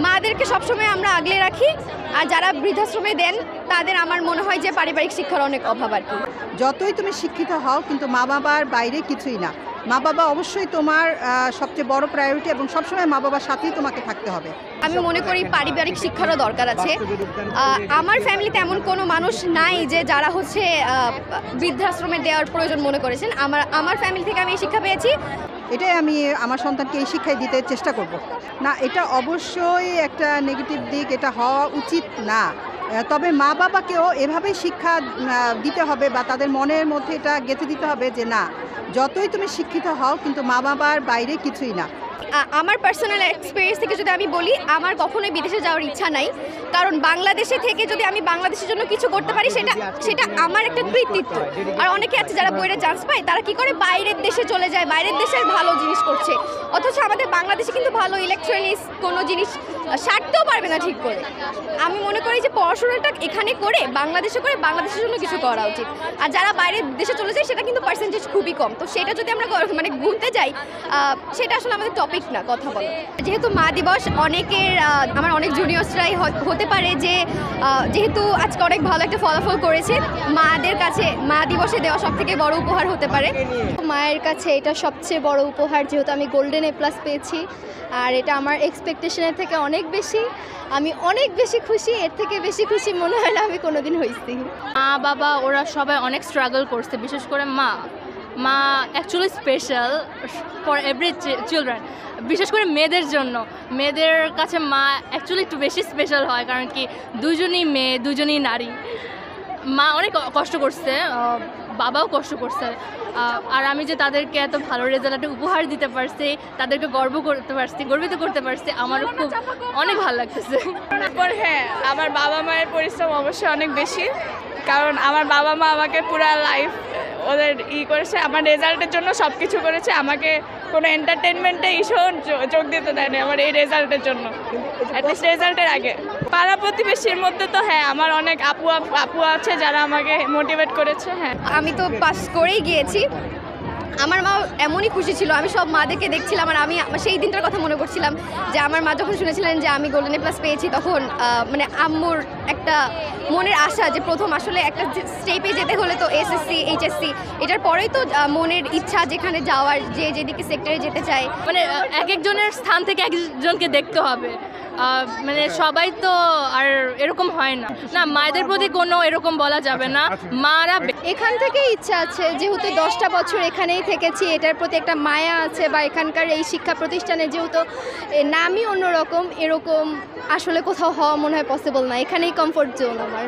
মাদেরকে সবসময় আমরা আগলে রাখি, আর যারা বৃদ্ধাশ্রমে দেন তাদের আমার মনে হয় যে পারিবারিক শিক্ষার অনেক অভাব আর কি। যতই তুমি শিক্ষিত হও কিন্তু মা বাবার বাইরে কিছুই না। মা বাবা অবশ্যই তোমার সবচেয়ে বড় প্রায়োরিটি এবং সবসময় মা বাবার সাথেই তোমাকে থাকতে হবে। আমি মনে করি পারিবারিক শিক্ষারও দরকার আছে। আমার ফ্যামিলিতে এমন কোনো মানুষ নাই যে যারা হচ্ছে বৃদ্ধাশ্রমে দেওয়ার প্রয়োজন মনে করেছেন। আমার ফ্যামিলি থেকে আমি এই শিক্ষা পেয়েছি। এটাই আমি আমার সন্তানকে এই শিক্ষাই দিতে চেষ্টা করব। না, এটা অবশ্যই একটা নেগেটিভ দিক, এটা হওয়া উচিত না। তবে মা বাবাকেও এভাবেই শিক্ষা দিতে হবে বা তাদের মনের মধ্যে এটা গেঁথে দিতে হবে যে না, যতই তুমি শিক্ষিত হও কিন্তু মা বাবার বাইরে কিছুই না। আমার পার্সোনাল এক্সপিরিয়েন্স থেকে যদি আমি বলি, আমার কখনোই বিদেশে যাওয়ার ইচ্ছা নাই। কারণ বাংলাদেশে থেকে যদি আমি বাংলাদেশের জন্য কিছু করতে পারি সেটা আমার একটা কৃতিত্ব। আর অনেকে আছে যারা বইয়ের চান্স পায়, তারা কি করে বাইরের দেশে চলে যায়, বাইরের দেশের ভালো জিনিস করছে, অথচ আমাদের বাংলাদেশে কিন্তু ভালো ইলেকট্রনিক্স কোনো জিনিস সারতেও পারবে না ঠিক করে। আমি মনে করি যে পড়াশোনাটা এখানে করে বাংলাদেশের জন্য কিছু করা উচিত। আর যারা বাইরের দেশে চলে যায় সেটা কিন্তু পার্সেন্টেজ খুবই কম। তো সেটা যদি আমরা মানে গুনতে যাই, সেটা আসলে আমাদের টপিক না কথা বলো। যেহেতু মা দিবস, আমার অনেক জুনিয়র্সরাই হতে পারে যে যেহেতু আজকে অনেক ভালো একটা ফলাফল করেছে, মাদের কাছে মা দিবসে দেওয়া সবথেকে বড় উপহার হতে পারে। মায়ের কাছে এটা সবচেয়ে বড় উপহার, যেহেতু আমি গোল্ডেন A+ পেয়েছি। আর এটা আমার এক্সপেকটেশনের থেকে অনেক বেশি। আমি অনেক বেশি খুশি, এর থেকে বেশি খুশি মনে হয় না আমি কোনোদিন হয়েছি। মা বাবা ওরা সবাই অনেক স্ট্রাগল করছে, বিশেষ করে মা actually special for every children. বিশেষ করে মেয়েদের জন্য, মেয়েদের কাছে মা অ্যাকচুয়ালি একটু বেশি স্পেশাল হয়, কারণ কি দুজনই মেয়ে, দুজনই নারী। মা অনেক কষ্ট করছে, বাবাও কষ্ট করছে। আর আমি যে তাদেরকে এত ভালো রেজাল্ট একটা উপহার দিতে পারছি, তাদেরকে গর্বিত করতে পারছি, আমারও খুব অনেক ভালো লাগতেছে। হ্যাঁ, আমার বাবা মায়ের পরিশ্রম অবশ্যই অনেক বেশি, কারণ আমার বাবা মা আমাকে পুরো লাইফ ওদের করেছে, আমার রেজাল্টের জন্য সব কিছু করেছে। আমাকে কোনো এন্টারটেনমেন্টে যোগ দিতে দেয়নি আমার এই রেজাল্টের জন্য, অ্যাটলিস্ট রেজাল্টের আগে। পাড়া প্রতিবেশীর মধ্যে তো হ্যাঁ, আমার অনেক আপু আছে যারা আমাকে মোটিভেট করেছে। হ্যাঁ, আমি তো পাস করেই গিয়েছি। আমার মা এমনই খুশি ছিল, আমি সব মাদেরকে দেখছিলাম আর আমি সেই দিনটার কথা মনে করছিলাম যে আমার মা যখন শুনেছিলেন যে আমি গোল্ডেন A+ পেয়েছি, তখন মানে আম্মুর একটা মনের আশা যে প্রথম আসলে একটা স্টেপে যেতে হলে তো SSC HSC, এটার পরেই তো মনের ইচ্ছা যেখানে যাওয়ার, যেদিকে সেক্টরে যেতে চায়। মানে এক একজনের স্থান থেকে একজনকে দেখতে হবে, মানে সবাই তো আর এরকম হয় না। মায়েদের প্রতি কোনো এরকম বলা যাবে না। মারা এখান থেকে ইচ্ছা আছে, যেহেতু 10টা বছর এখানেই থেকেছি, এটার প্রতি একটা মায়া আছে। বা এখানকার এই শিক্ষা প্রতিষ্ঠানে যেহেতু নামই অন্যরকম, এরকম আসলে কোথাও হওয়া মনে হয় পসিবল না। এখানেই কমফোর্ট জোন আমার।